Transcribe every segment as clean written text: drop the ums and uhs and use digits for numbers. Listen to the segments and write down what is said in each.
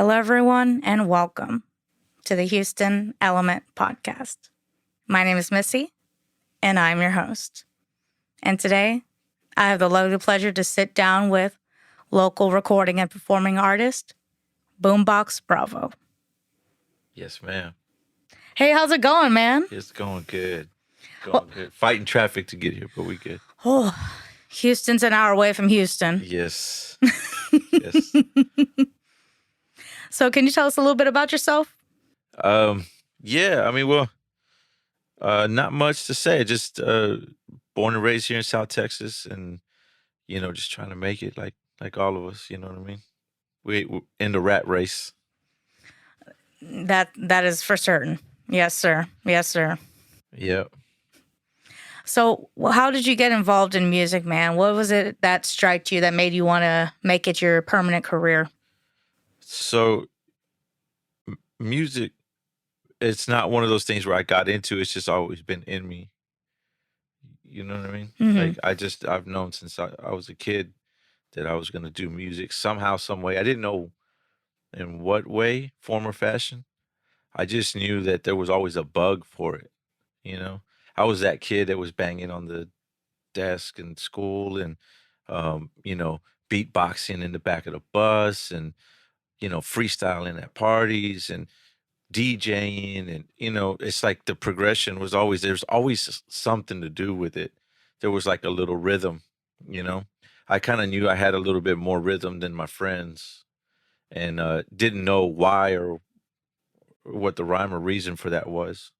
Hello, everyone, and welcome to the Houston Element Podcast. My name is Missy, and I'm your host. And today, I have the lovely pleasure to sit down with local recording and performing artist, Boombox Bravo. Yes, ma'am. Hey, how's it going, man? It's going good. Good. Fighting traffic to get here, but we good. Oh, Houston's an hour away from Houston. Yes. Yes. So can you tell us a little bit about yourself? Yeah, I mean, not much to say. Just born and raised here in South Texas, and just trying to make it like all of us. You know what I mean? We're in the rat race. That is for certain. Yes, sir. Yes, sir. Yeah. So how did you get involved in music, man? What was it that struck you that made you want to make it your permanent career? So music, it's not one of those things where I got into. It's just always been in me. You know what I mean? Mhm. Like I've known since I was a kid that I was going to do music somehow, some way. I didn't know in what way, form, or fashion. I just knew that there was always a bug for it. I was that kid that was banging on the desk in school and, beatboxing in the back of the bus and, freestyling at parties and DJing. And, it's like the progression was always, there's always something to do with it. There was like a little rhythm, you know. I kind of knew I had a little bit more rhythm than my friends and didn't know why or what the rhyme or reason for that was.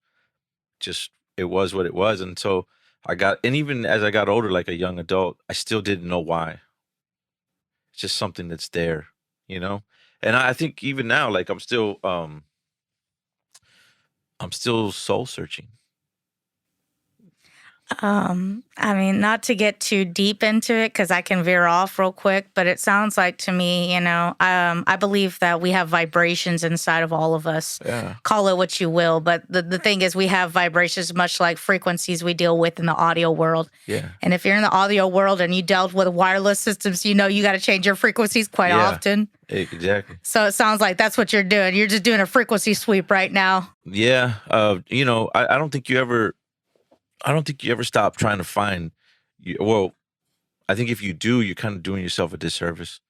Just it was what it was. And so and even as I got older, like a young adult, I still didn't know why. It's just something that's there, you know? And I think even now, like I'm still soul searching. I mean, not to get too deep into it because I can veer off real quick, but it sounds like to me, I believe that we have vibrations inside of all of us. Yeah. Call it what you will, but the thing is we have vibrations much like frequencies we deal with in the audio world. Yeah. And if you're in the audio world and you dealt with wireless systems, you got to change your frequencies quite often. Exactly. So it sounds like that's what you're doing. You're just doing a frequency sweep right now. Yeah. I don't think you ever stop trying to find well, I think if you do, you're kind of doing yourself a disservice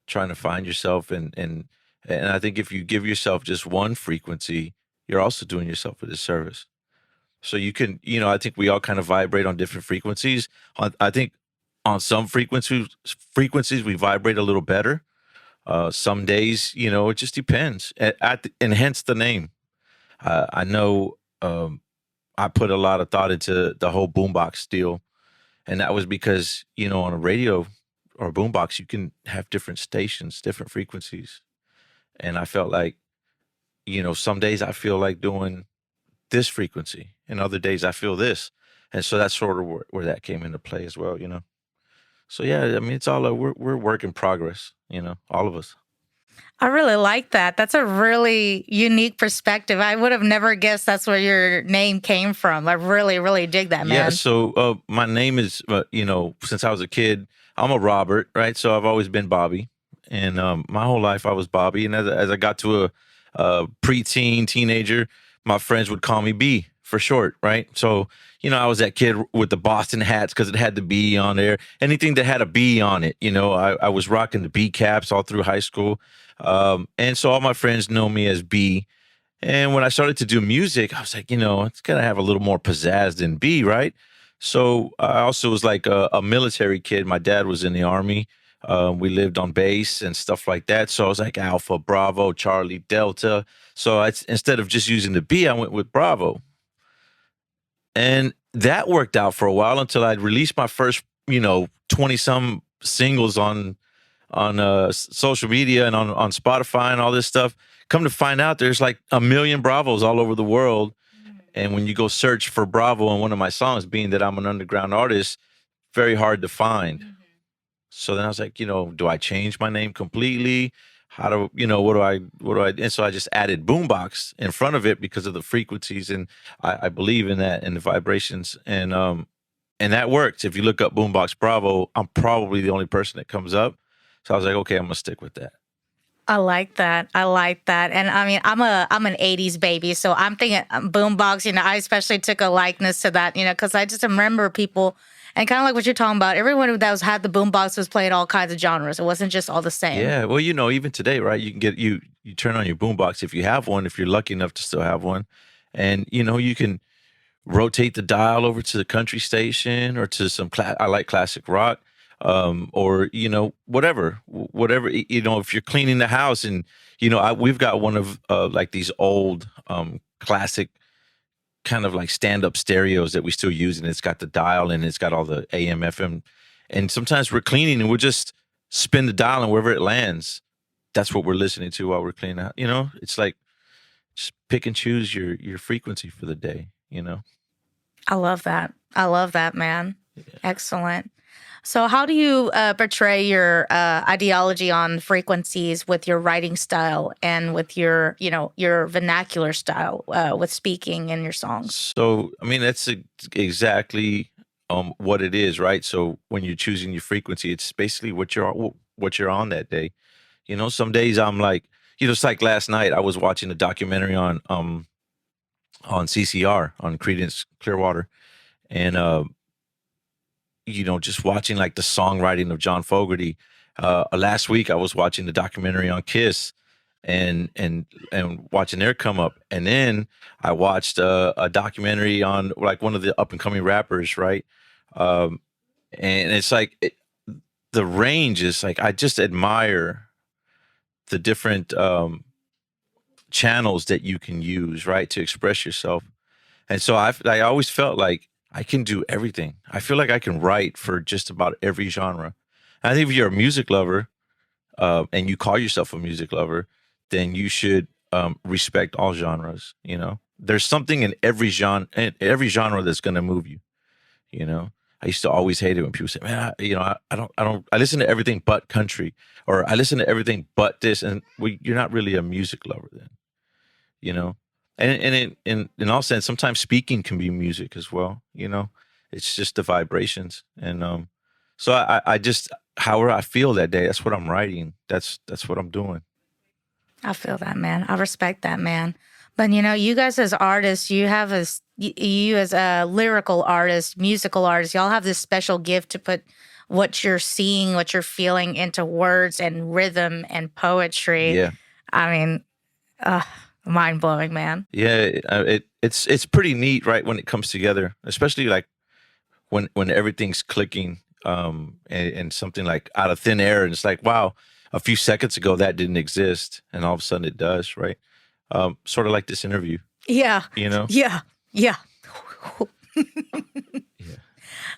trying to find yourself and I think if you give yourself just one frequency, you're also doing yourself a disservice. So you can, I think we all kind of vibrate on different frequencies. I think on some frequencies we vibrate a little better. Some days, it just depends. And hence the name. I know I put a lot of thought into the whole boombox deal. And that was because, on a radio or a boombox, you can have different stations, different frequencies. And I felt like, some days I feel like doing this frequency and other days I feel this. And so that's sort of where that came into play as well, So yeah, I mean, it's all we're work in progress, all of us. I really like that. That's a really unique perspective. I would have never guessed that's where your name came from. I really, really dig that, man. Yeah, so my name is, since I was a kid, I'm a Robert, right? So I've always been Bobby. And my whole life I was Bobby. And as I got to a preteen, teenager, my friends would call me B for short, right? So, I was that kid with the Boston hats because it had the B on there. Anything that had a B on it, I was rocking the B caps all through high school. And so all my friends know me as B. And when I started to do music, I was like, it's got to have a little more pizzazz than B, right? So I also was like a military kid. My dad was in the Army. We lived on base and stuff like that. So I was like Alpha, Bravo, Charlie, Delta. So instead of just using the B, I went with Bravo. And that worked out for a while until I'd released my first, 20-some singles on social media and on Spotify and all this stuff. Come to find out, there's like 1 million Bravos all over the world. And when you go search for Bravo on one of my songs, being that I'm an underground artist, very hard to find. Mm-hmm. So then I was like, do I change my name completely? How do, what do I, and so I just added Boombox in front of it because of the frequencies. And I believe in that and the vibrations. And that works. If you look up Boombox Bravo, I'm probably the only person that comes up. So I was like, okay, I'm going to stick with that. I like that. I like that. And I mean, I'm an 80s baby, so I'm thinking boombox, I especially took a likeness to that, cuz I just remember people and kind of like what you're talking about. Everyone that had the boombox was playing all kinds of genres. It wasn't just all the same. Yeah, well, even today, right? You can get you turn on your boombox if you have one, if you're lucky enough to still have one, and you can rotate the dial over to the country station or to some I like classic rock, or whatever. If you're cleaning the house and we've got one of like these old classic kind of like stand up stereos that we still use, and it's got the dial and it's got all the AM FM, and sometimes we're cleaning and we'll just spin the dial and wherever it lands, that's what we're listening to while we're cleaning out. It's like just pick and choose your frequency for the day. I love that. I love that, man. Excellent. So, how do you portray your ideology on frequencies with your writing style and with your vernacular style with speaking in your songs? So, I mean, that's exactly what it is, right? So, when you're choosing your frequency, it's basically what you're on that day. Some days I'm like, it's like last night I was watching a documentary on CCR on Creedence Clearwater, and just watching like the songwriting of John Fogerty. Last week I was watching the documentary on Kiss, and watching their come up, and then I watched a documentary on like one of the up and coming rappers, right? And it's like the range is like I just admire the different channels that you can use, right, to express yourself. And so I always felt like I can do everything. I feel like I can write for just about every genre. I think if you're a music lover, and you call yourself a music lover, then you should respect all genres. There's something in every genre that's going to move you. I used to always hate it when people say, "Man, I listen to everything but country, or I listen to everything but this," and you're not really a music lover then. And in all sense, sometimes speaking can be music as well. It's just the vibrations, and so I just however I feel that day, that's what I'm writing. That's what I'm doing. I feel that, man. I respect that, man. But you guys as artists, you as a lyrical artist, musical artist, y'all have this special gift to put what you're seeing, what you're feeling into words and rhythm and poetry. Yeah. I mean, mind blowing, man. Yeah, it's pretty neat, right, when it comes together, especially like when everything's clicking, and something like out of thin air, and it's like, wow, a few seconds ago that didn't exist, and all of a sudden it does, right? Sort of like this interview. Yeah. Yeah. Yeah. Yeah.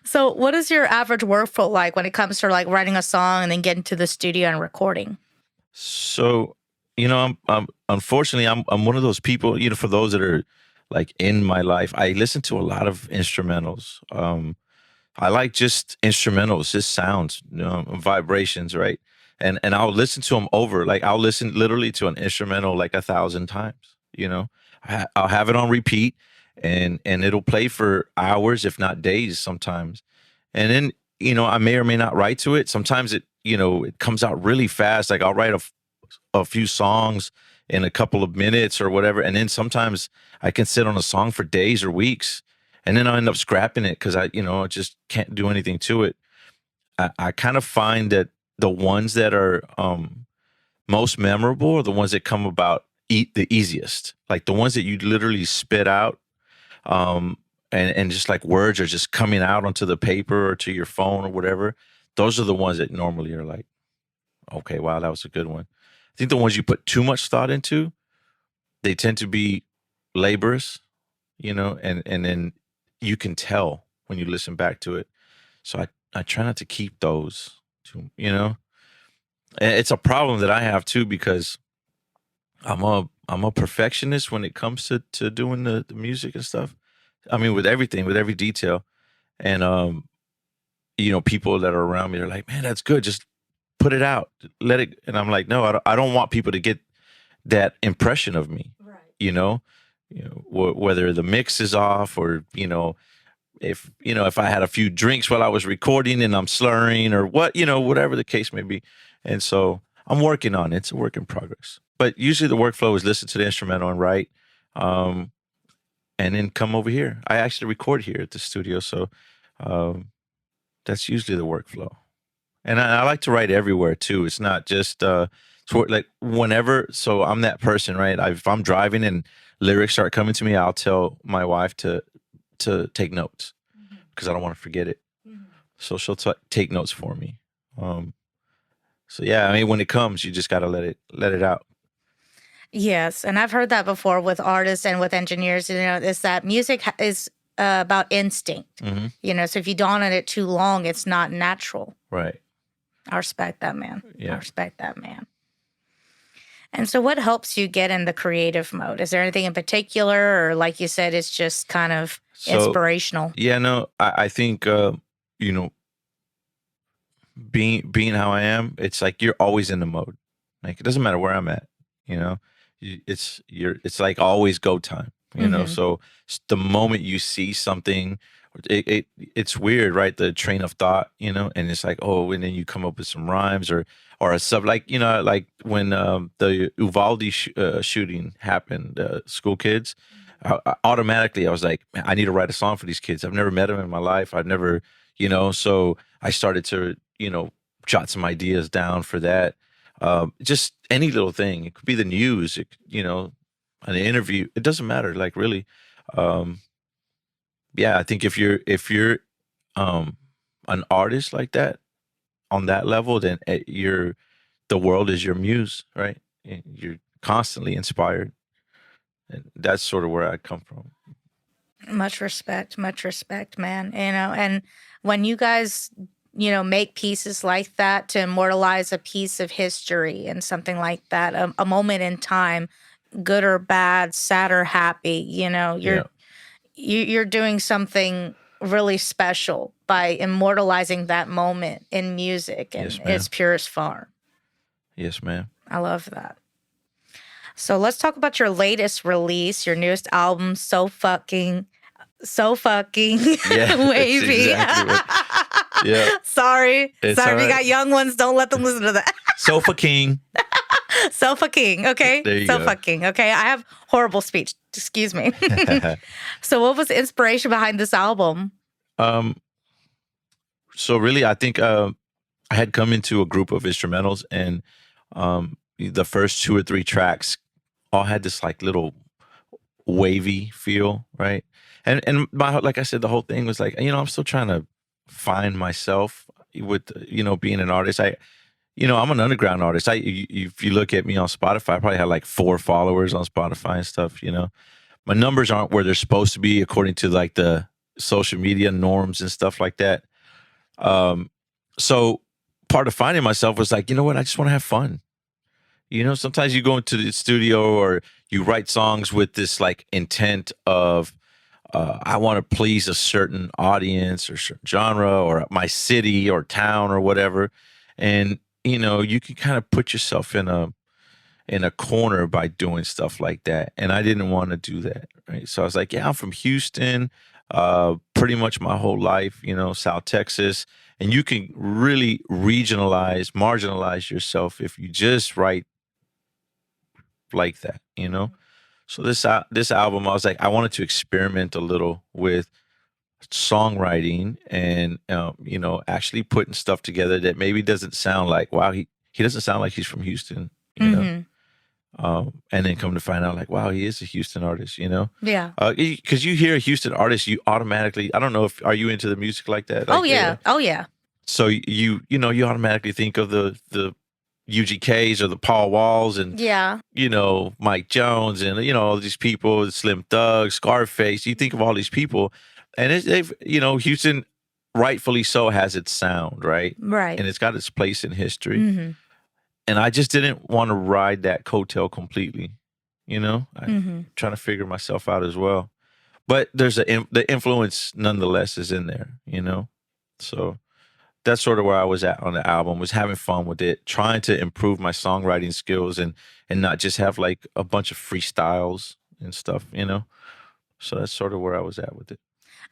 So, what is your average workflow like when it comes to like writing a song and then getting to the studio and recording? So, I'm unfortunately I'm one of those people. For those that are like in my life, I listen to a lot of instrumentals. I like just instrumentals, just sounds, vibrations, right? And I'll listen to them over. Like I'll listen literally to an instrumental like 1,000 times. I'll have it on repeat, and it'll play for hours, if not days, sometimes. And then I may or may not write to it. Sometimes it comes out really fast. Like I'll write a few songs in a couple of minutes or whatever, and then sometimes I can sit on a song for days or weeks, and then I'll end up scrapping it because I just can't do anything to it. I kind of find that the ones that are most memorable are the ones that come about the easiest, like the ones that you literally spit out, and just like words are just coming out onto the paper or to your phone or whatever. Those are the ones that normally are like, okay, wow, that was a good one. I think the ones you put too much thought into, they tend to be laborious, and then you can tell when you listen back to it. So I try not to keep those too, And it's a problem that I have too, because I'm a perfectionist when it comes to doing the music and stuff. I mean, with everything, with every detail. And people that are around me, they're like, "Man, that's good. Just put it out, let it." And I'm like, no, I don't want people to get that impression of me. Right. Whether the mix is off, or if I had a few drinks while I was recording and I'm slurring, or whatever the case may be. And so I'm working on it. It's a work in progress. But usually the workflow is listen to the instrumental and write, and then come over here. I actually record here at the studio, so that's usually the workflow. And I like to write everywhere too. It's not just like whenever. So I'm that person, right? If I'm driving and lyrics start coming to me, I'll tell my wife to take notes because I don't want to forget it. So she'll take notes for me. So yeah, I mean, when it comes, you just gotta let it out. Yes, and I've heard that before with artists and with engineers. Is that music is about instinct. So if you dawn on it too long, it's not natural. Right. I respect that, man. Yeah. I respect that, man. And so what helps you get in the creative mode? Is there anything in particular, or like you said, it's just kind of inspirational? Yeah, no, I think, being how I am, it's like you're always in the mode. Like it doesn't matter where I'm at, it's like always go time, So the moment you see something, it's weird, right? The train of thought, and it's like, oh, and then you come up with some rhymes or a sub, like like when the Uvalde shooting happened, school kids. Automatically, I was like, man, I need to write a song for these kids. I've never met them in my life. I've never, so I started to, jot some ideas down for that. Just any little thing. It could be the news, an interview. It doesn't matter, like really. Yeah, I think if you're an artist like that on that level, then the world is your muse, right? And you're constantly inspired, and that's sort of where I come from. Much respect, man. And when you guys, make pieces like that to immortalize a piece of history and something like that, a moment in time, good or bad, sad or happy, you're doing something really special by immortalizing that moment in music in its purest form. Yes, ma'am. I love that. So let's talk about your latest release, your newest album, Sofa King Wavy. Yeah. Sorry. If you got young ones, don't let them listen to that. Sofa King. Sofa King, okay? There you Sofa go. King, okay? I have horrible speech. Excuse me. So what was the inspiration behind this album? So really, I think I had come into a group of instrumentals, and the first 2 or 3 tracks all had this like little wavy feel, right? And like I said, the whole thing was like, I'm still trying to find myself with, being an artist. I'm an underground artist. If you look at me on Spotify, I probably have like 4 followers on Spotify and stuff, My numbers aren't where they're supposed to be according to like the social media norms and stuff like that. So part of finding myself was like, you know what? I just want to have fun. Sometimes you go into the studio or you write songs with this like intent of, I want to please a certain audience or certain genre or my city or town or whatever. And, you can kind of put yourself in a corner by doing stuff like that. And I didn't want to do that. Right. So I was like, yeah, I'm from Houston, pretty much my whole life, South Texas. And you can really marginalize yourself if you just write like that, So this album, I was like, I wanted to experiment a little with songwriting and, actually putting stuff together that maybe doesn't sound like, wow, he doesn't sound like he's from Houston, and then come to find out like, wow, he is a Houston artist, Yeah. Because you hear a Houston artist, you automatically, I don't know are you into the music like that? Like, oh yeah. So you automatically think of the UGKs or the Paul Walls and Mike Jones and all these people, Slim Thug, Scarface. You think of all these people, and they've Houston, rightfully so, has its sound, right? Right. And it's got its place in history. And I just didn't want to ride that coattail completely. I'm trying to figure myself out as well. But there's the influence nonetheless is in there. So that's sort of where I was at on the album, was having fun with it, trying to improve my songwriting skills and not just have like a bunch of freestyles and stuff, So that's sort of where I was at with it.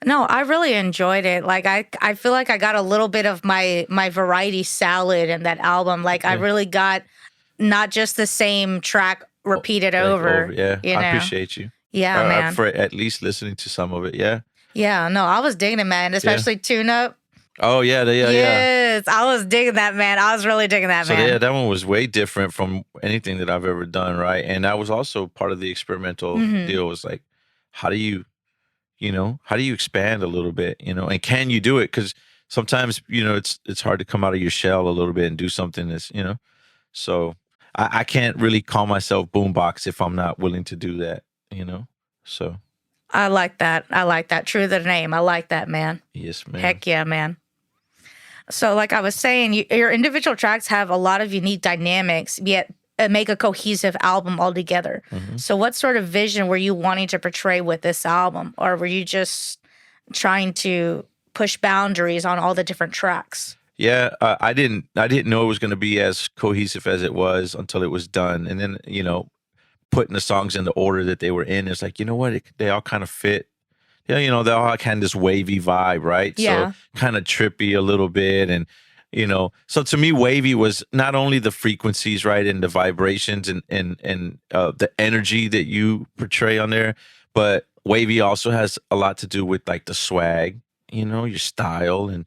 No, I really enjoyed it. Like I feel like I got a little bit of my variety salad in that album. Like I Yeah. really got not just the same track repeated Like over, yeah. you I know. appreciate you. Yeah, man. For at least listening to some of it. Yeah. Yeah, no, I was digging it, man, Yeah. especially Tune Up. Oh yeah, yeah. Yes, I was digging that, man. I was really digging that, So man. yeah, that one was way different from anything that I've ever done, right? And that was also part of the experimental deal. Was like, how do you, how do you expand a little bit, and can you do it? Because sometimes, it's hard to come out of your shell a little bit and do something that's. So I can't really call myself Boombox if I'm not willing to do that. So I like that. I like that. True to the name. I like that, man. yes, man. Heck yeah, man. So, like I was saying, your individual tracks have a lot of unique dynamics, yet make a cohesive album altogether. So, what sort of vision were you wanting to portray with this album, or were you just trying to push boundaries on all the different tracks? Yeah, I didn't know it was going to be as cohesive as it was until it was done, and then putting the songs in the order that they were in, it's like, what, they all kind of fit. Yeah, they all kind of this wavy vibe, right? Yeah. So kind of trippy a little bit, and so to me, wavy was not only the frequencies, right, and the vibrations and the energy that you portray on there, but wavy also has a lot to do with like the swag, your style, and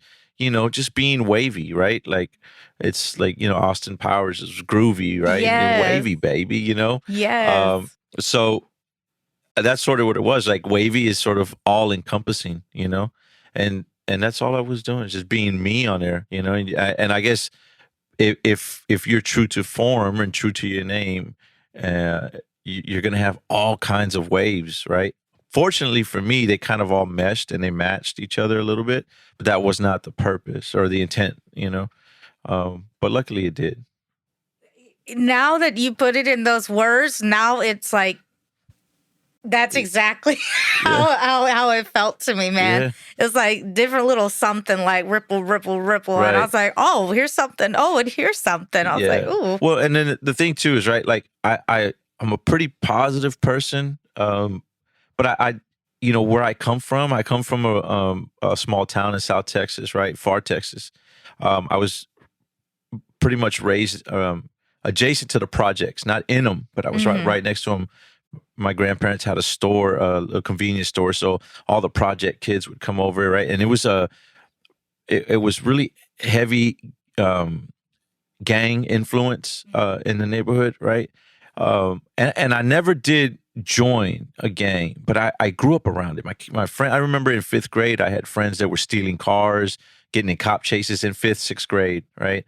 just being wavy, right? Like it's like Austin Powers is groovy, right? Yes. Wavy, baby, Yes. So that's sort of what it was. Like wavy is sort of all encompassing, and that's all I was doing, just being me on there, and I guess if you're true to form and true to your name, you're gonna have all kinds of waves, right? Fortunately for me, they kind of all meshed and they matched each other a little bit, but that was not the purpose or the intent, but luckily it did. Now that you put it in those words, now it's like that's exactly how it felt to me, man. Yeah. It's like different little something, like ripple, ripple, ripple. Right. And I was like, oh, here's something. Oh, and here's something. I was like, ooh. Well, and then the thing too is, right, like I'm a pretty positive person, but I where I come from a small town in South Texas, right, far Texas. I was pretty much raised adjacent to the projects, not in them, but I was right next to them. My grandparents had a store, a convenience store, so all the project kids would come over, right? And it was it was really heavy gang influence in the neighborhood, right? And I never did join a gang, but I grew up around it. My friend, I remember in 5th grade, I had friends that were stealing cars, getting in cop chases in 5th, 6th grade, right?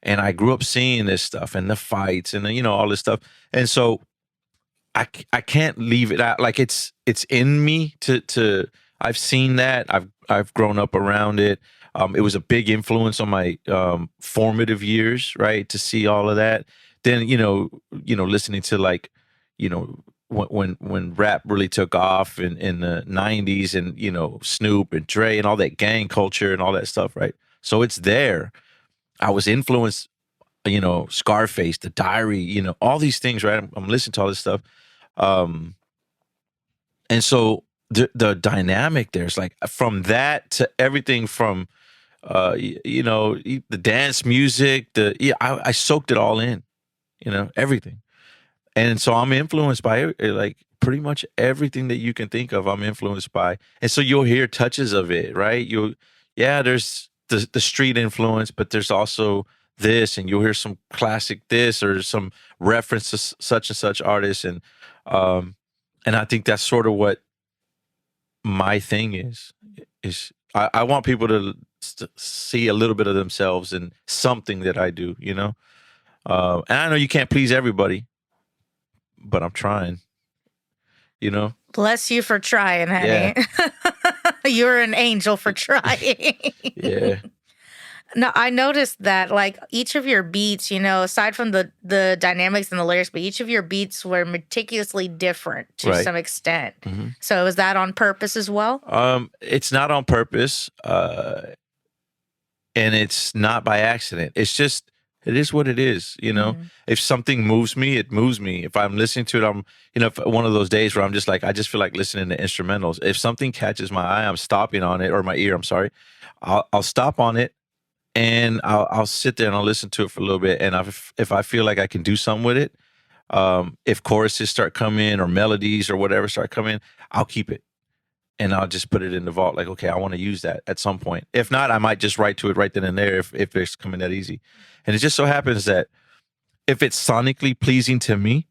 And I grew up seeing this stuff and the fights and all this stuff, and so I can't leave it out. Like it's in me to I've seen that. I've grown up around it. It was a big influence on my formative years, right? To see all of that. Then listening to like when rap really took off in the 90s, and Snoop and Dre and all that gang culture and all that stuff, right? So it's there. I was influenced, Scarface, The Diary, all these things, right? I'm listening to all this stuff. And so the dynamic there's like from that to everything from the dance music, I soaked it all in, everything. And so I'm influenced by like pretty much everything that you can think of. I'm influenced by, and so you'll hear touches of it, right? There's the street influence, but there's also this, and you'll hear some classic this or some reference to such and such artists, and I think that's sort of what my thing is I want people to see a little bit of themselves in something that I do, and I know you can't please everybody, but I'm trying, Bless you for trying, honey. Yeah. You're an angel for trying. Yeah. No, I noticed that like each of your beats, aside from the dynamics and the lyrics, but each of your beats were meticulously different to some extent. So was that on purpose as well? It's not on purpose, and it's not by accident. It's just It is what it is, you know. If something moves me, it moves me. If I'm listening to it, I'm, you know, if one of those days where I'm just like, I just feel like listening to instrumentals. If something catches my eye, I'm stopping on it, or my ear, I'm sorry. I'll stop on it, and I'll sit there and I'll listen to it for a little bit. And if I feel like I can do something with it, if choruses start coming or melodies or whatever start coming, I'll keep it. And I'll just put it in the vault. Like, okay, I want to use that at some point. If not, I might just write to it right then and there if it's coming that easy. And it just so happens that if it's sonically pleasing to me,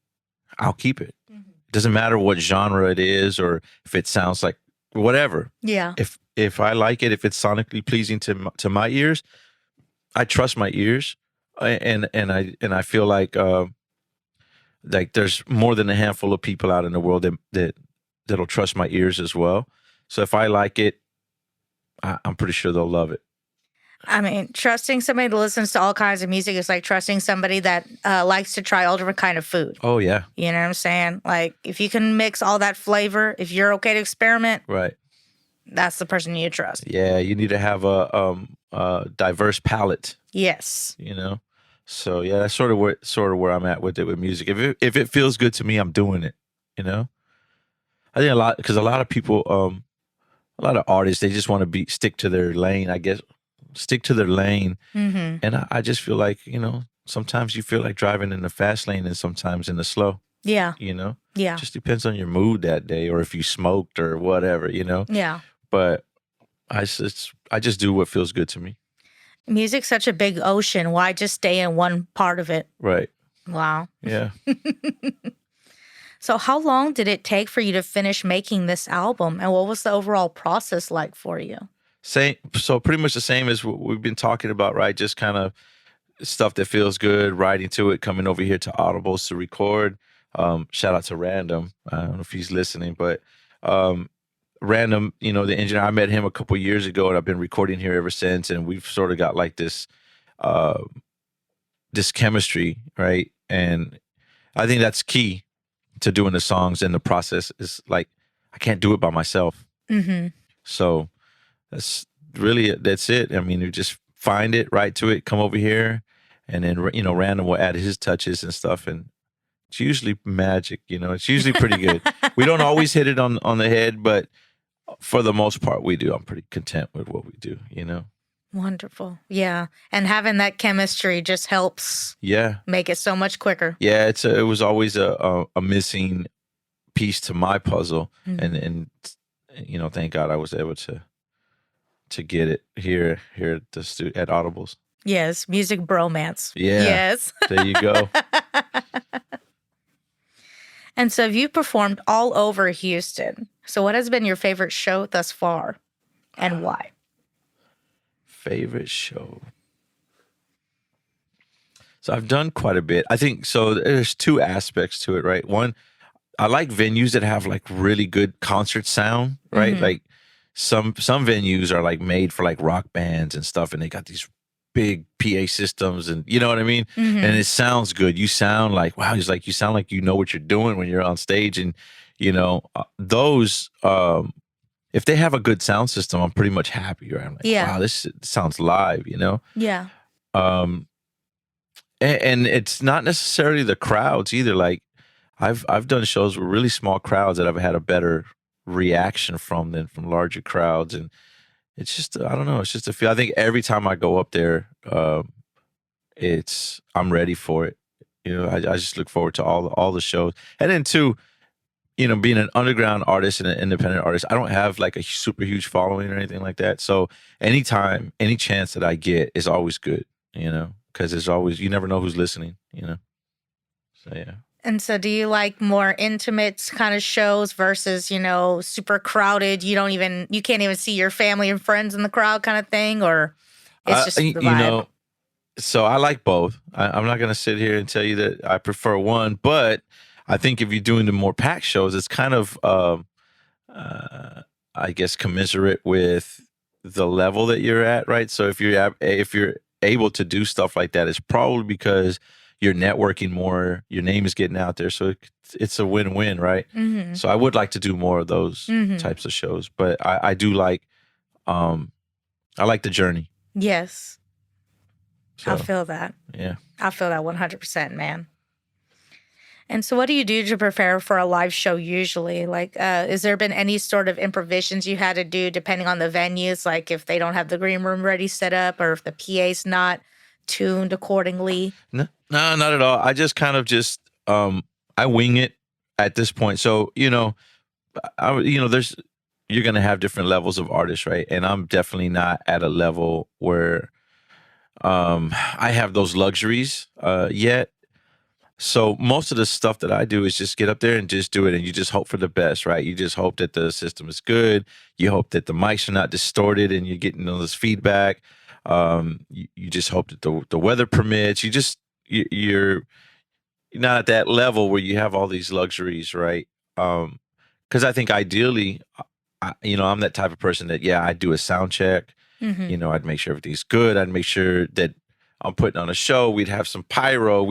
I'll keep it. It doesn't matter what genre it is or if it sounds like whatever. Yeah. If I like it, if it's sonically pleasing to my ears, I trust my ears, and I feel like there's more than a handful of people out in the world that'll trust my ears as well. So if I like it, I'm pretty sure they'll love it. I mean, trusting somebody that listens to all kinds of music is like trusting somebody that likes to try all different kind of food. Oh, yeah. You know what I'm saying? Like, if you can mix all that flavor, if you're okay to experiment, right, that's the person you trust. Yeah, you need to have a diverse palette. Yes. You know? So, yeah, that's sort of where I'm at with it with music. If it feels good to me, I'm doing it, you know? I think because a lot of people, a lot of artists, they just want to stick to their lane, I guess. Stick to their lane. And I just feel like, you know, sometimes you feel like driving in the fast lane and sometimes in the slow. Yeah. You know? Yeah. Just depends on your mood that day or if you smoked or whatever, you know? Yeah. But I just do what feels good to me. Music's such a big ocean. Why just stay in one part of it? Right. Wow. Yeah. So how long did it take for you to finish making this album? And what was the overall process like for you? So pretty much the same as what we've been talking about, right? Just kind of stuff that feels good, writing to it, coming over here to Audibles to record. Shout out to Random. I don't know if he's listening, but Random, you know, the engineer, I met him a couple years ago and I've been recording here ever since. And we've sort of got like this chemistry, right? And I think that's key to doing the songs, and the process is like, I can't do it by myself. So that's it. I mean, you just find it, write to it, come over here, and then, you know, Random will add his touches and stuff, and it's usually magic, you know. It's usually pretty good. We don't always hit it on the head, but for the most part we do. I'm pretty content with what we do, you know. Wonderful. Yeah. And having that chemistry just helps make it so much quicker. Yeah, it was always a missing piece to my puzzle, and you know, thank God I was able to get it here at the at Audibles. Yes, music bromance. Yeah. Yes. There you go. And so you've performed all over Houston. So what has been your favorite show thus far, and why? Favorite show. So I've done quite a bit. I think so. There's two aspects to it, right? One, I like venues that have like really good concert sound, right? Like some venues are like made for like rock bands and stuff, and they got these big PA systems, and you know what I mean? And it sounds good. You sound like, wow, it's like you sound like you know what you're doing when you're on stage. And you know, those if they have a good sound system, I'm pretty much happy, right? I'm like, wow, this sounds live, you know? Yeah. And it's not necessarily the crowds either. Like I've done shows with really small crowds that I've had a better reaction from than from larger crowds. And it's just, I don't know, it's just a feel. I think every time I go up there, I'm ready for it. You know, I just look forward to all the shows. And then too, you know, being an underground artist and an independent artist, I don't have like a super huge following or anything like that. So any chance that I get is always good, you know, because there's always, you never know who's listening, you know. So, yeah. And so do you like more intimate kind of shows versus, you know, super crowded? You can't even see your family and friends in the crowd kind of thing, or it's just the vibe? You know, so I like both. I'm not going to sit here and tell you that I prefer one, but I think if you're doing the more packed shows, it's kind of, I guess, commensurate with the level that you're at, right? So if you're able to do stuff like that, it's probably because you're networking more, your name is getting out there, so it's a win-win, right? So I would like to do more of those types of shows, but I do like, I like the journey. Yes. I So feel that. yeah. I feel that 100%, man. And so what do you do to prepare for a live show usually? Like, has there been any sort of improvisations you had to do depending on the venues? Like if they don't have the green room ready set up or if the PA's not tuned accordingly? No, not at all. I just kind of just I wing it at this point. So, there's you're gonna have different levels of artists, right? And I'm definitely not at a level where I have those luxuries yet. So most of the stuff that I do is just get up there and just do it, and you just hope for the best, right? You just hope that the system is good. You hope that the mics are not distorted, and you're getting all this feedback. You just hope that the weather permits. You're not at that level where you have all these luxuries, right? Because I think ideally, I'm that type of person that I do a sound check. Mm-hmm. I'd make sure everything's good. I'd make sure that I'm putting on a show. We'd have some pyro.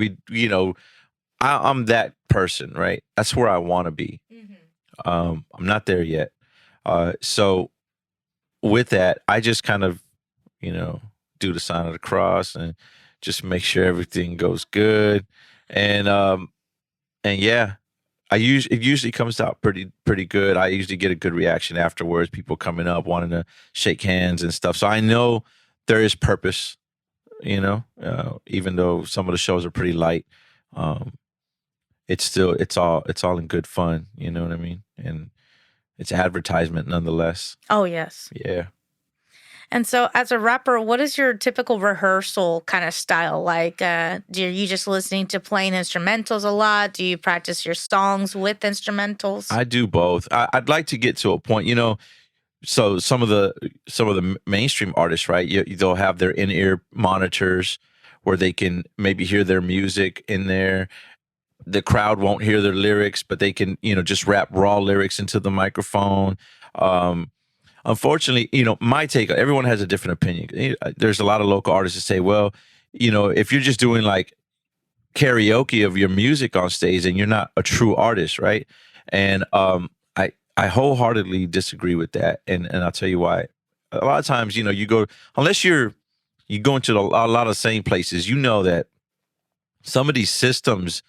I'm that person, right? That's where I want to be. I'm not there yet. So with that, I just kind of, do the sign of the cross and just make sure everything goes good. And yeah, it usually comes out pretty good. I usually get a good reaction afterwards. People coming up wanting to shake hands and stuff. So I know there is purpose, even though some of the shows are pretty light. It's all in good fun. You know what I mean? And it's advertisement nonetheless. Oh, yes. Yeah. And so as a rapper, what is your typical rehearsal kind of style? Like, do you just listening to plain instrumentals a lot? Do you practice your songs with instrumentals? I do both. I'd like to get to a point, so some of the mainstream artists, right? They'll have their in-ear monitors where they can maybe hear their music in there. The crowd won't hear their lyrics, but they can, just rap raw lyrics into the microphone. Unfortunately, my take, everyone has a different opinion. There's a lot of local artists that say, well, if you're just doing like karaoke of your music on stage, then you're not a true artist, right? And I wholeheartedly disagree with that, and I'll tell you why. A lot of times, you go, unless you go into a lot of the same places, that some of these systems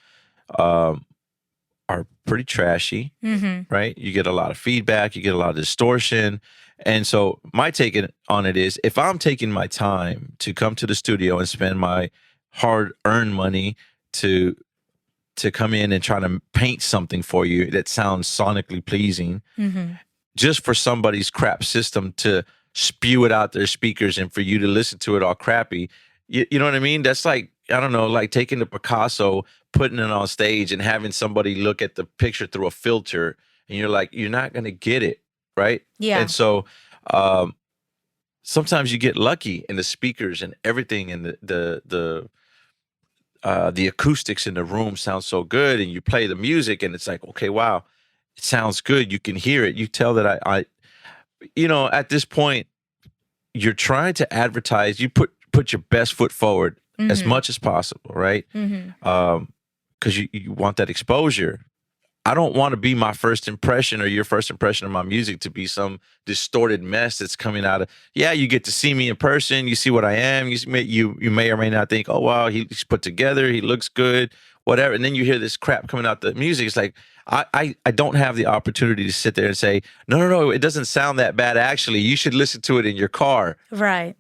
are pretty trashy, right? You get a lot of feedback, you get a lot of distortion. And so my take on it is, if I'm taking my time to come to the studio and spend my hard-earned money to come in and try to paint something for you that sounds sonically pleasing, just for somebody's crap system to spew it out their speakers and for you to listen to it all crappy, you know what I mean? That's like, I don't know, like taking the Picasso, putting it on stage and having somebody look at the picture through a filter, and you're like, you're not going to get it, right? Yeah. And so sometimes you get lucky, and the speakers and everything and the acoustics in the room sound so good, and you play the music and it's like, okay, wow, it sounds good. You can hear it. You tell that I at this point, you're trying to advertise. You put your best foot forward as much as possible, right? Because you want that exposure. I don't want to be my first impression or your first impression of my music to be some distorted mess that's coming out of. Yeah, you get to see me in person. You see what I am. You may or may not think, oh wow, he's put together. He looks good, whatever. And then you hear this crap coming out the music. It's like I don't have the opportunity to sit there and say, no, it doesn't sound that bad. Actually, you should listen to it in your car. Right.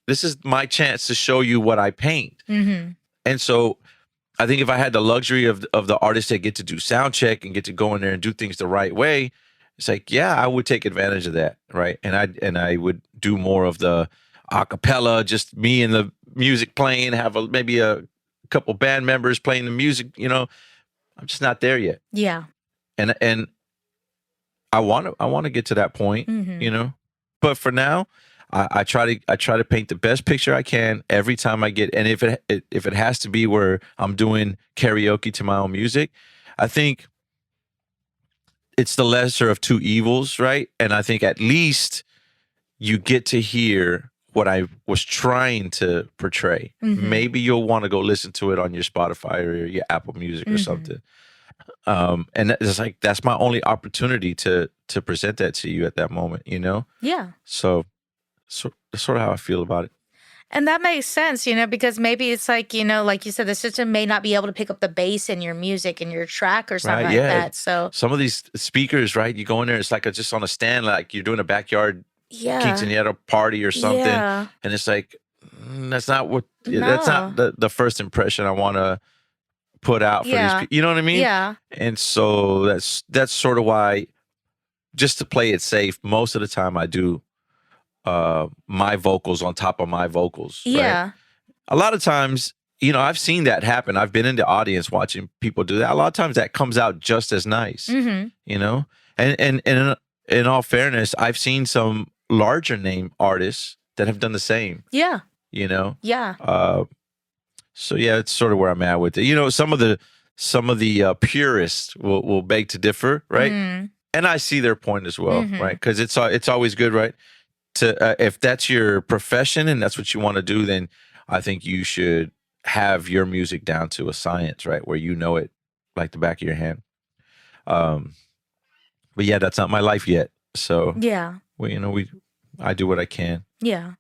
This is my chance to show you what I paint. And so I think if I had the luxury of the artists that get to do sound check and get to go in there and do things the right way, it's like, yeah, I would take advantage of that, right? And I would do more of the a cappella, just me and the music playing, have maybe a couple band members playing the music. I'm just not there yet. Yeah. And I want to get to that point, But for now, I try to paint the best picture I can every time I get, and if it has to be where I'm doing karaoke to my own music, I think it's the lesser of two evils, right? And I think at least you get to hear what I was trying to portray. Maybe you'll want to go listen to it on your Spotify or your Apple Music or something. And it's like, that's my only opportunity to present that to you at that moment, Yeah. So that's sort of how I feel about it. And that makes sense, because maybe it's like, like you said, the system may not be able to pick up the bass in your music and your track or something Right? like Yeah. that. So, Some of these speakers, right? You go in there, it's like just on a stand, like you're doing a backyard yeah. quinceañera party or something, Yeah. and it's like that's not No. the first impression I want to put out for these Yeah. people. You know what I mean? Yeah. And so that's sort of why, just to play it safe, most of the time I do my vocals on top of my vocals. Right? Yeah. A lot of times, I've seen that happen. I've been in the audience watching people do that. A lot of times that comes out just as nice. Mm-hmm. And in all fairness, I've seen some larger name artists that have done the same. Yeah. Yeah. So yeah, it's sort of where I'm at with it. Some of the purists will beg to differ, right? And I see their point as well, right? Because it's always good, right? To if that's your profession and that's what you want to do, then I think you should have your music down to a science, right? Where you know it like the back of your hand. But yeah, that's not my life yet. So yeah. Well, I do what I can. Yeah.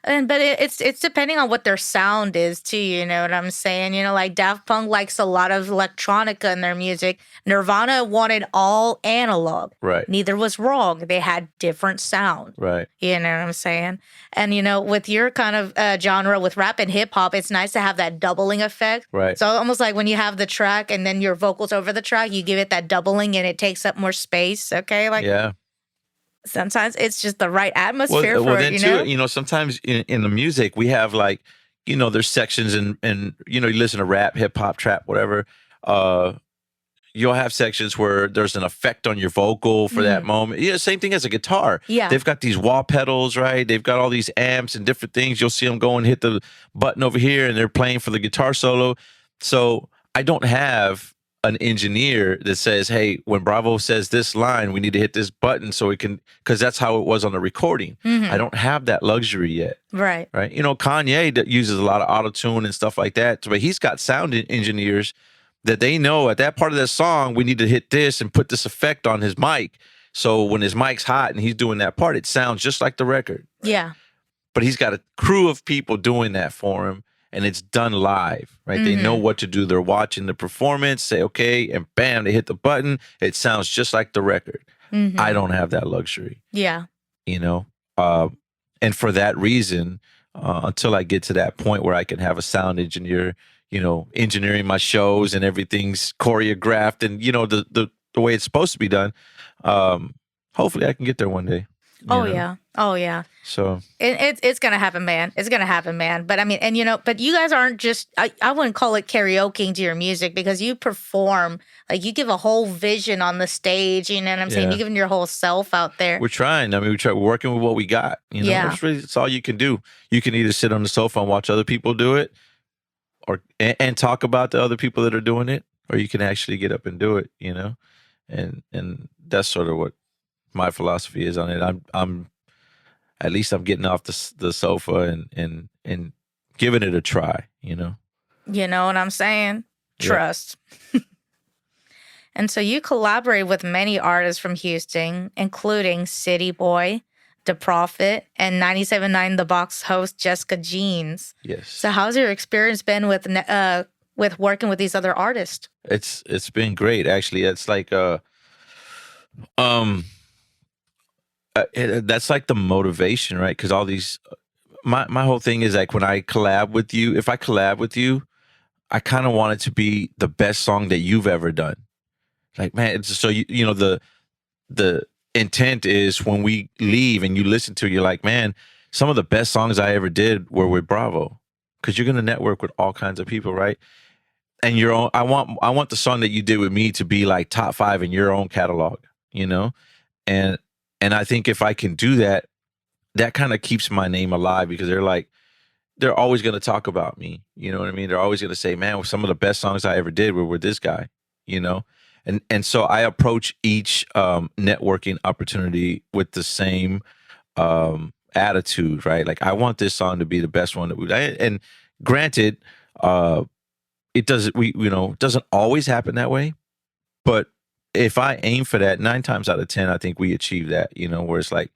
But it's depending on what their sound is too, you know what I'm saying? Like Daft Punk likes a lot of electronica in their music. Nirvana wanted all analog. Right. Neither was wrong. They had different sound. Right. You know what I'm saying? And with your kind of genre with rap and hip hop, it's nice to have that doubling effect. Right. So almost like when you have the track and then your vocals over the track, you give it that doubling and it takes up more space. Okay. Like yeah. Sometimes it's just the right atmosphere for then it, too, sometimes in the music we have like, there's sections and you listen to rap, hip hop, trap, whatever. You'll have sections where there's an effect on your vocal for that moment. Yeah, same thing as a guitar. Yeah. They've got these wah pedals, right? They've got all these amps and different things. You'll see them go and hit the button over here and they're playing for the guitar solo. So I don't have an engineer that says, hey, when Bravo says this line, we need to hit this button so it can, because that's how it was on the recording. I don't have that luxury yet. Right. Right. Kanye that uses a lot of auto-tune and stuff like that, but he's got sound engineers that they know at that part of that song, we need to hit this and put this effect on his mic. So when his mic's hot and he's doing that part, it sounds just like the record. Yeah. But he's got a crew of people doing that for him. And it's done live, right? They know what to do. They're watching the performance, say, okay, and bam, they hit the button. It sounds just like the record. I don't have that luxury. Yeah. And for that reason, until I get to that point where I can have a sound engineer, engineering my shows and everything's choreographed and, the way it's supposed to be done, hopefully I can get there one day. Yeah. Oh, yeah. So it's going to happen, man. It's going to happen, man. But I mean, and but you guys aren't just, I wouldn't call it karaokeing to your music because you perform, like you give a whole vision on the stage, you know what I'm saying? You're giving your whole self out there. We're trying. I mean, we're working with what we got, It's all you can do. You can either sit on the sofa and watch other people do it and talk about the other people that are doing it, or you can actually get up and do it, and that's sort of what my philosophy is on it. I'm at least I'm getting off the sofa and giving it a try, You know what I'm saying? Trust. And so you collaborate with many artists from Houston, including City Boy, The Prophett, and 97.9 The Box host Jessica Jeans. Yes. So how's your experience been with working with these other artists? It's been great, actually. It's like that's like the motivation, right? Because all these, my whole thing is like when I collab with you, if I collab with you, I kind of want it to be the best song that you've ever done. Like, man, it's so the intent is when we leave and you listen to it, you're like, man, some of the best songs I ever did were with Bravo, because you're gonna network with all kinds of people, right? And your own, I want the song that you did with me to be like top 5 in your own catalog, And I think if I can do that, that kind of keeps my name alive, because they're always going to talk about me. You know what I mean? They're always going to say, man, some of the best songs I ever did were with this guy, And so I approach each networking opportunity with the same attitude, right? Like, I want this song to be the best one and granted, it doesn't always happen that way, but if I aim for that, 9 times out of 10, I think we achieve that, where it's like,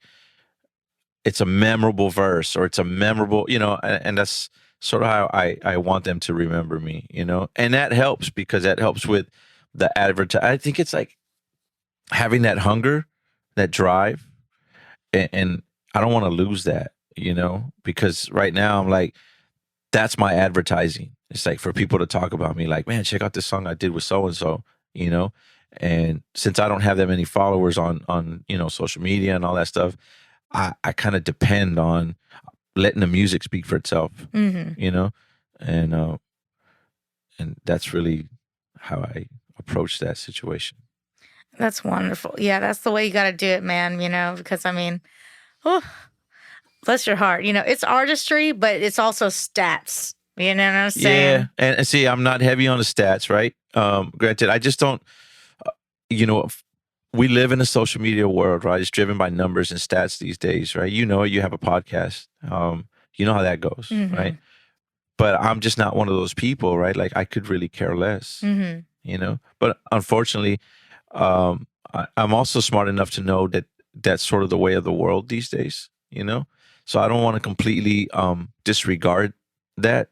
it's a memorable verse or it's a memorable, and that's sort of how I want them to remember me, and that helps because that helps with the I think it's like having that hunger, that drive, and I don't want to lose that, because right now I'm like, that's my advertising. It's like for people to talk about me, like, man, check out this song I did with so and so, you know. And since I don't have that many followers on social media and all that stuff, I kind of depend on letting the music speak for itself, you know, and that's really how I approach that situation. That's wonderful. Yeah, that's the way you got to do it, man, because I mean, oh, bless your heart. It's artistry, but it's also stats. You know what I'm saying? Yeah. And see, I'm not heavy on the stats, right? Granted, I just don't, we live in a social media world, right? It's driven by numbers and stats these days, right? You have a podcast. You know how that goes, right? But I'm just not one of those people, right? Like I could really care less, But unfortunately, I'm also smart enough to know that that's sort of the way of the world these days, So I don't want to completely disregard that,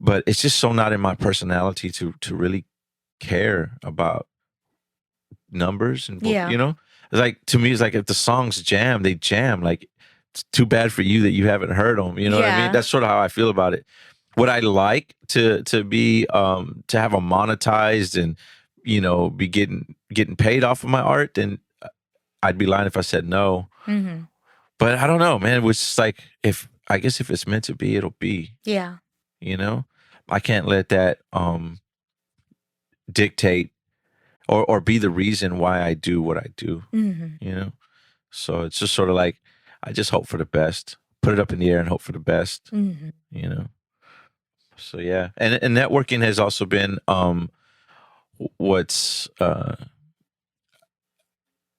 but it's just so not in my personality to really care about numbers and It's like, to me, it's like if the songs jam, they jam. Like it's too bad for you that you haven't heard them. You know what I mean? That's sort of how I feel about it. Would I like to be to have a monetized and be getting paid off of my art? Then I'd be lying if I said no. But I don't know, man. It was just like, I guess if it's meant to be, it'll be. Yeah. I can't let that dictate or be the reason why I do what I do. So it's just sort of like, I just hope for the best. Put it up in the air and hope for the best. So yeah, and networking has also been what's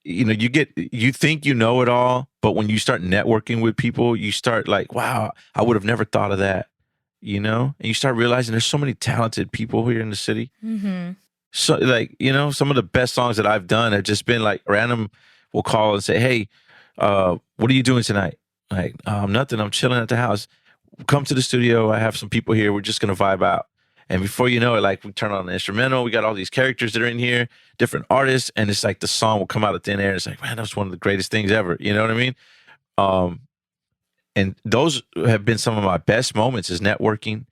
you think you know it all, but when you start networking with people, you start like, wow, I would have never thought of that, and you start realizing there's so many talented people here in the city. So like, some of the best songs that I've done have just been like random will call and say, hey, what are you doing tonight? Like, nothing, I'm chilling at the house. Come to the studio, I have some people here, we're just gonna vibe out. And before you know it, like we turn on the instrumental, we got all these characters that are in here, different artists, and it's like the song will come out of thin air. It's like, man, that's one of the greatest things ever. You know what I mean? And those have been some of my best moments, is networking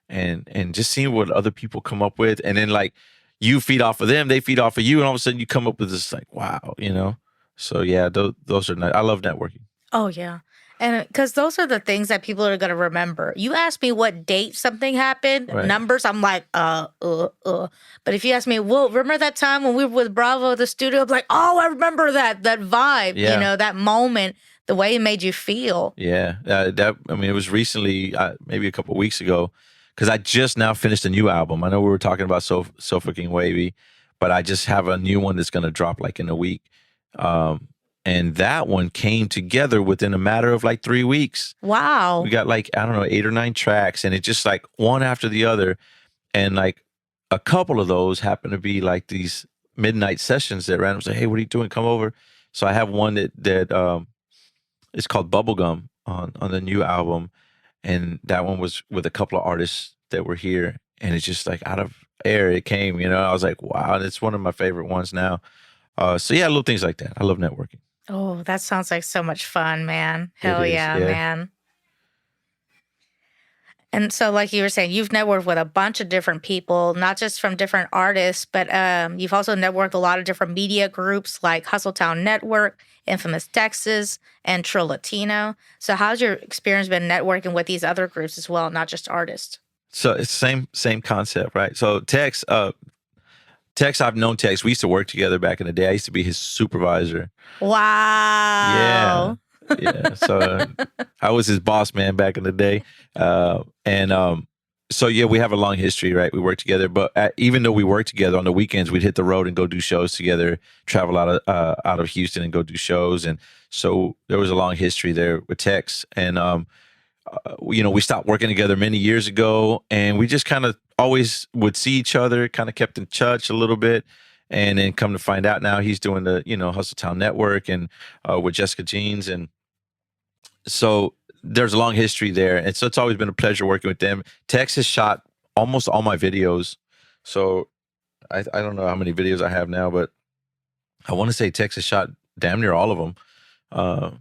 and just seeing what other people come up with. And then like you feed off of them, they feed off of you, and all of a sudden you come up with this like, wow, So yeah, those are nice. I love networking. Oh yeah. And because those are the things that people are going to remember. You ask me what date something happened, Right. numbers, I'm like, But if you ask me, well, remember that time when we were with Bravo at the studio? I'm like, oh, I remember that vibe, Yeah. that moment, the way it made you feel. Yeah. It was recently, maybe a couple of weeks ago, because I just now finished a new album. I know we were talking about Sofa King Wavy, but I just have a new one that's going to drop like in a week. And that one came together within a matter of like 3 weeks. Wow. We got like, I don't know, 8 or 9 tracks, and it just like one after the other. And like a couple of those happen to be like these midnight sessions that random say, hey, what are you doing? Come over. So I have one that is called Bubblegum on the new album. And that one was with a couple of artists that were here. And it's just like out of air it came, I was like, wow, it's one of my favorite ones now. So yeah, little things like that. I love networking. Oh, that sounds like so much fun, man. Hell yeah, man. And so, like you were saying, you've networked with a bunch of different people, not just from different artists, but you've also networked a lot of different media groups like Hustletown Network, Infamous Texas, and Trill Latino. So how's your experience been networking with these other groups as well, not just artists? So it's same concept, right? So T.H.E, I've known T.H.E. We used to work together back in the day. I used to be his supervisor. Wow. Yeah. So I was his boss man back in the day. So yeah, we have a long history, right? We work together, but even though we work together on the weekends, we'd hit the road and go do shows together, travel out of Houston and go do shows. And so there was a long history there with T.H.E. And, we stopped working together many years ago, and we just kind of always would see each other, kind of kept in touch a little bit. And then come to find out now he's doing the, Hustletown Network and with Jessica Jeans. And So there's a long history there, and so it's always been a pleasure working with them. Tex has shot almost all my videos, so I don't know how many videos I have now, but I want to say Tex has shot damn near all of them.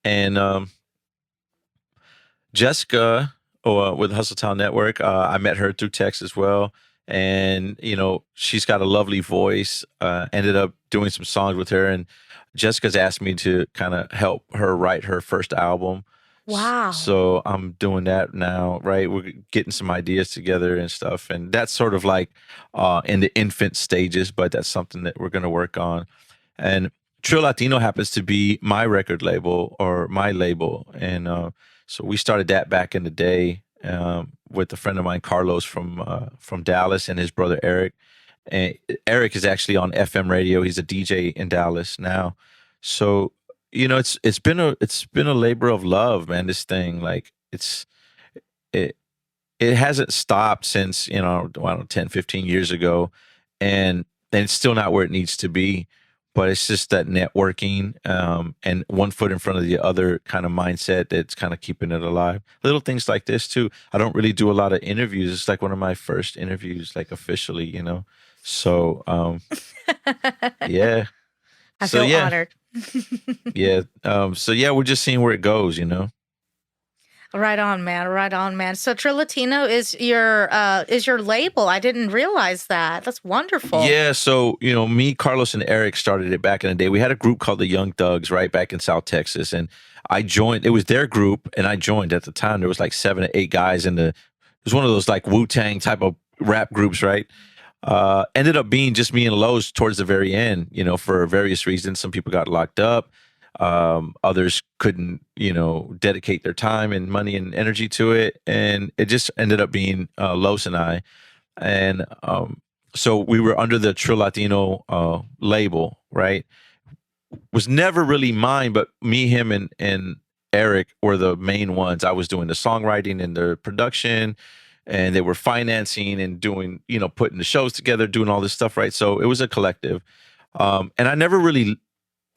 And Jessica with Hustle Town Network, I met her through Tex as well. And, she's got a lovely voice. Ended up doing some songs with her. And Jessica's asked me to kind of help her write her first album. Wow. So I'm doing that now, right? We're getting some ideas together and stuff. And that's sort of like in the infant stages, but that's something that we're going to work on. And Trill Latino happens to be my record label or my label. And so we started that back in the day with a friend of mine, Carlos from Dallas, and his brother Eric. And Eric is actually on FM radio. He's a DJ in Dallas now. So it's been a labor of love, man. This thing, like it hasn't stopped since, I don't know, 10, 15 years ago, and it's still not where it needs to be. But it's just that networking and one foot in front of the other kind of mindset that's kind of keeping it alive. Little things like this too. I don't really do a lot of interviews. It's like one of my first interviews, like officially, So yeah. I feel yeah. honored. Yeah. So yeah, we're just seeing where it goes, Right on, man. Right on, man. So Trill Latino is your label. I didn't realize that. That's wonderful. Yeah. So, me, Carlos, and Eric started it back in the day. We had a group called the Young Thugs, right, back in South Texas. And I joined. It was their group, and I joined. At the time, there was like 7 to 8 guys it was one of those like Wu-Tang type of rap groups, right? Ended up being just me and Lowe's towards the very end, for various reasons. Some people got locked up. Others couldn't, dedicate their time and money and energy to it. And it just ended up being Los and I. And so we were under the Trill Latino label, right? Was never really mine, but me, him, and Eric were the main ones. I was doing the songwriting and the production, and they were financing and doing, putting the shows together, doing all this stuff, right? So it was a collective. And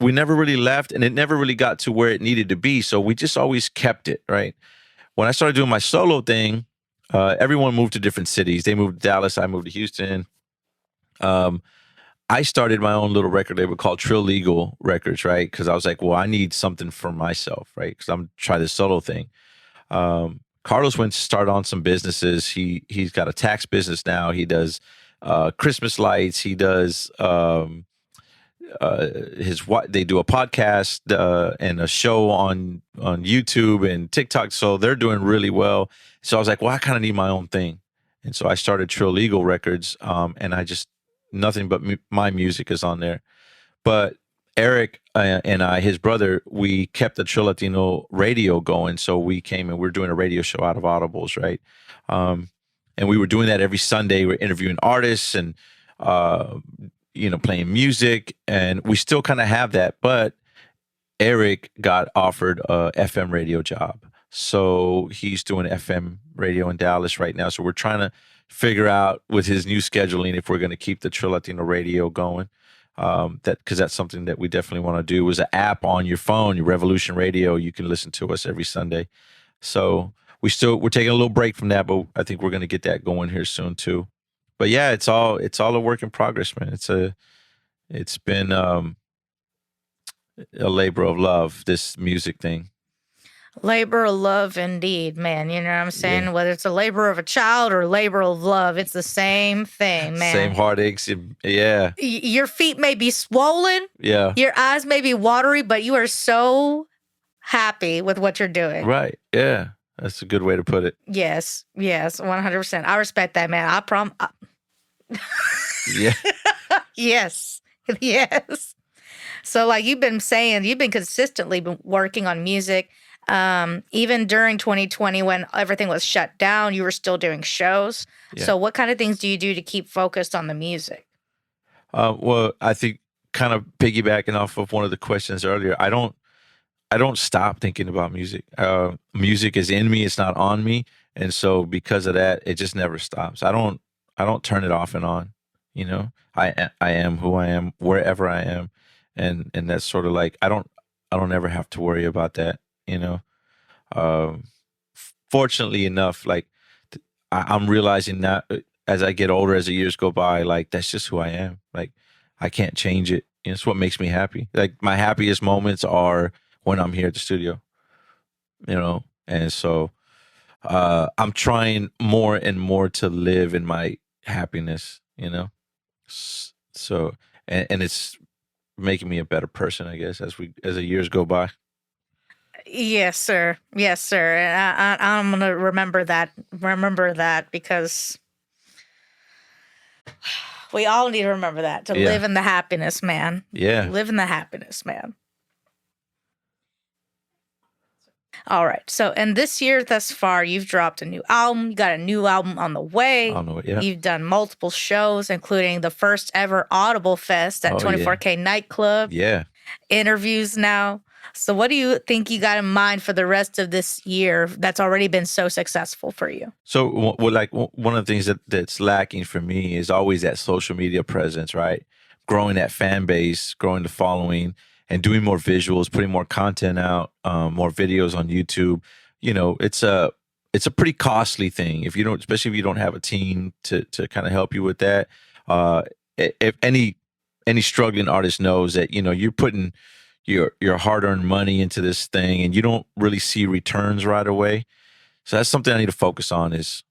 we never really left, and it never really got to where it needed to be. So we just always kept it, right? When I started doing my solo thing, everyone moved to different cities. They moved to Dallas. I moved to Houston. I started my own little record label called Trill Legal Records, right? Because I was like, well, I need something for myself, right? Because I'm trying this solo thing. Carlos went to start on some businesses. He's got a tax business now. He does Christmas lights. He does they do a podcast and a show on YouTube and TikTok. So they're doing really well. So I was like, well, I kind of need my own thing. And so I started Trill Legal Records. And I just, nothing but my music is on there. But Eric and I, his brother, we kept the Trill Latino radio going. So we came and we're doing a radio show out of Audibles, right? And we were doing that every Sunday. We're interviewing artists and, playing music, and we still kind of have that. But Eric got offered a FM radio job. So he's doing FM radio in Dallas right now. So we're trying to figure out with his new scheduling if we're going to keep the Trill Latino radio going. Because that's something that we definitely want to do. Is an app on your phone, your Revolution Radio. You can listen to us every Sunday. So we're taking a little break from that, but I think we're going to get that going here soon too. But yeah, it's all a work in progress, man. It's been a labor of love, this music thing. Labor of love, indeed, man. You know what I'm saying? Yeah. Whether it's a labor of a child or labor of love, it's the same thing, man. Same heartaches. Yeah. Your feet may be swollen. Yeah. Your eyes may be watery, but you are so happy with what you're doing. Right. Yeah. That's a good way to put it. Yes. 100%. I respect that, man. I promise. Yeah. Yes. So like you've been saying, you've been consistently working on music. Even during 2020 when everything was shut down, you were still doing shows. Yeah. So what kind of things do you do to keep focused on the music? Well, I think kind of piggybacking off of one of the questions earlier, I don't stop thinking about music. Music is in me, it's not on me. And so because of that, it just never stops. I don't turn it off and on. I am who I am wherever I am. And that's sort of like I don't ever have to worry about that, Um, Fortunately enough, like I'm realizing that as I get older, as the years go by, like that's just who I am. Like I can't change it. It's what makes me happy. Like my happiest moments are when I'm here at the studio, and so I'm trying more and more to live in my happiness. So and it's making me a better person, I guess, as the years go by. Yes, sir. Yes, sir. And I'm gonna remember that. Remember that because we all need to remember that to Yeah. live in the happiness, man. Yeah. Live in the happiness, man. All right. So, and this year thus far, you've dropped a new album. You got a new album on the way. I don't know it. Yeah. You've done multiple shows, including the first ever Audible Fest at 24K Nightclub. Yeah. Interviews now. So, what do you think you got in mind for the rest of this year that's already been so successful for you? So, like one of the things that's lacking for me is always that social media presence, right? Growing that fan base, growing the following, and doing more visuals, putting more content out, more videos on YouTube. It's a pretty costly thing if you don't, especially if you don't have a team to kind of help you with that. If any struggling artist knows that you're putting your hard-earned money into this thing and you don't really see returns right away. So that's something I need to focus on is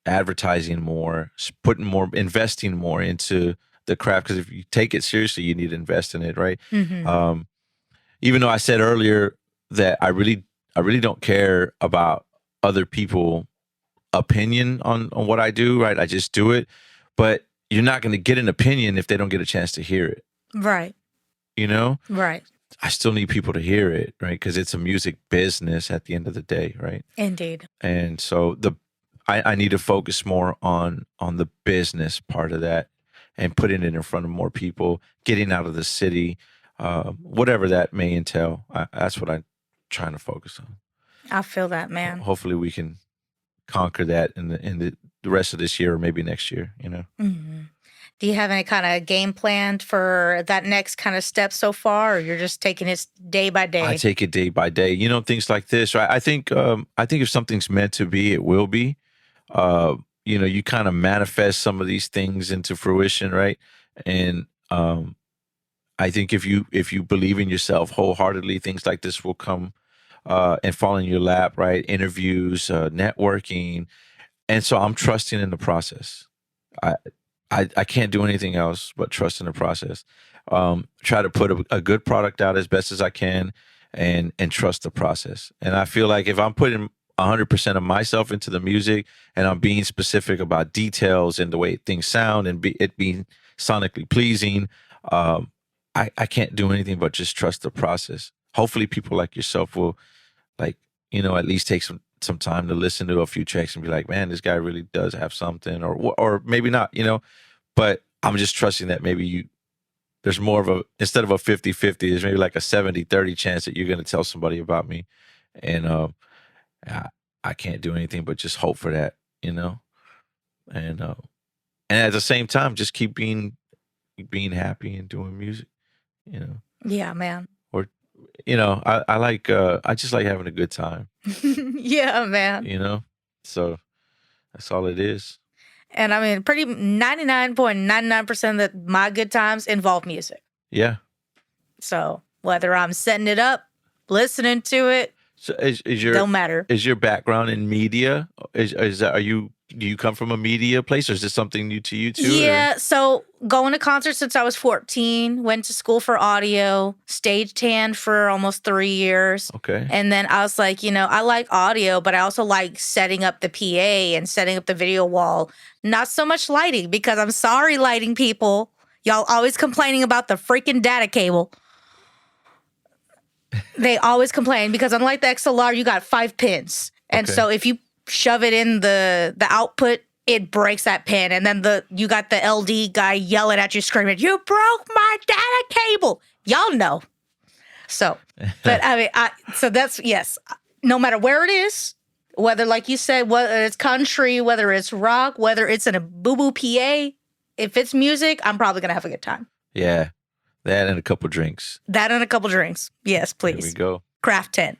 advertising more, investing more into the craft. Because if you take it seriously, you need to invest in it, right? Mm-hmm. Even though I said earlier that I really don't care about other people' opinion on what I do, right? I just do it. But you're not going to get an opinion if they don't get a chance to hear it. Right. Right. I still need people to hear it, right? Because it's a music business at the end of the day, right? Indeed. And so I need to focus more on the business part of that and putting it in front of more people, getting out of the city, whatever that may entail. That's what I'm trying to focus on. I feel that, man. Hopefully we can conquer that in the rest of this year or maybe next year, Mm-hmm. Do you have any kind of game plan for that next kind of step so far, or you're just taking it day by day? I take it day by day. Things like this, right? I think if something's meant to be, it will be. You kind of manifest some of these things into fruition, right? And I think if you believe in yourself wholeheartedly, things like this will come and fall in your lap, right? Interviews, networking, and so I'm trusting in the process. I can't do anything else but trust in the process. Try to put a good product out as best as I can, and trust the process. And I feel like if I'm putting 100% of myself into the music, and I'm being specific about details and the way things sound, and it being sonically pleasing, I can't do anything but just trust the process. Hopefully, people like yourself will, at least take some time to listen to a few tracks and be like, man, this guy really does have something, or maybe not, but I'm just trusting that maybe there's more of instead of a 50-50, there's maybe like a 70-30 chance that you're going to tell somebody about me. And I can't do anything but just hope for that, and at the same time, just keep being happy and doing music, Yeah, man. or, I just like having a good time, Yeah, man. So that's all it is. And I mean, pretty 99.99% of my good times involve music. Yeah. So whether I'm setting it up, listening to it, So don't matter. Is your background in media? Do you come from a media place, or is this something new to you too? Yeah. So going to concerts since I was 14, went to school for audio, stagehand for almost 3 years. Okay. And then I was like, I like audio, but I also like setting up the PA and setting up the video wall. Not so much lighting, because I'm sorry, lighting people. Y'all always complaining about the freaking data cable. They always complain because unlike the XLR, you got 5 pins. And so if you shove it in the output, it breaks that pin. And then you got the LD guy yelling at you, screaming, "You broke my data cable." Y'all know. So, but I mean, so that's, yes, no matter where it is, whether, like you said, whether it's country, whether it's rock, whether it's in a boo-boo PA, if it's music, I'm probably going to have a good time. Yeah. That and a couple drinks. Yes, please. There we go. craft tent.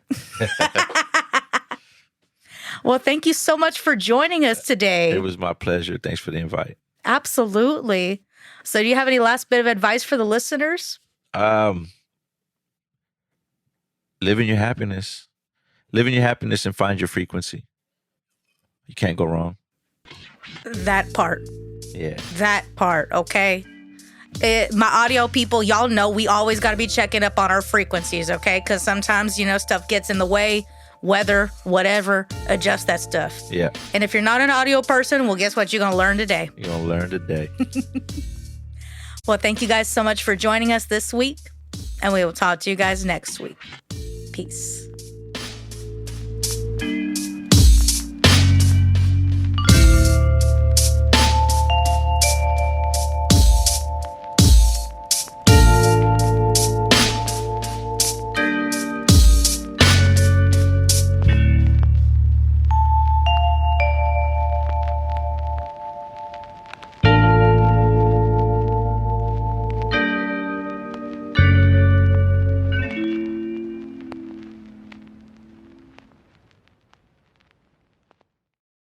Well, thank you so much for joining us today. It was my pleasure. Thanks for the invite. Absolutely. So do you have any last bit of advice for the listeners? Live in your happiness. Live in your happiness and find your frequency. You can't go wrong. That part. Yeah. That part, okay? My audio people, y'all know we always got to be checking up on our frequencies, okay? Because sometimes, stuff gets in the way, weather, whatever, adjust that stuff. Yeah. And if you're not an audio person, well, guess what? You're going to learn today. You're going to learn today. Well, thank you guys so much for joining us this week, and we will talk to you guys next week. Peace.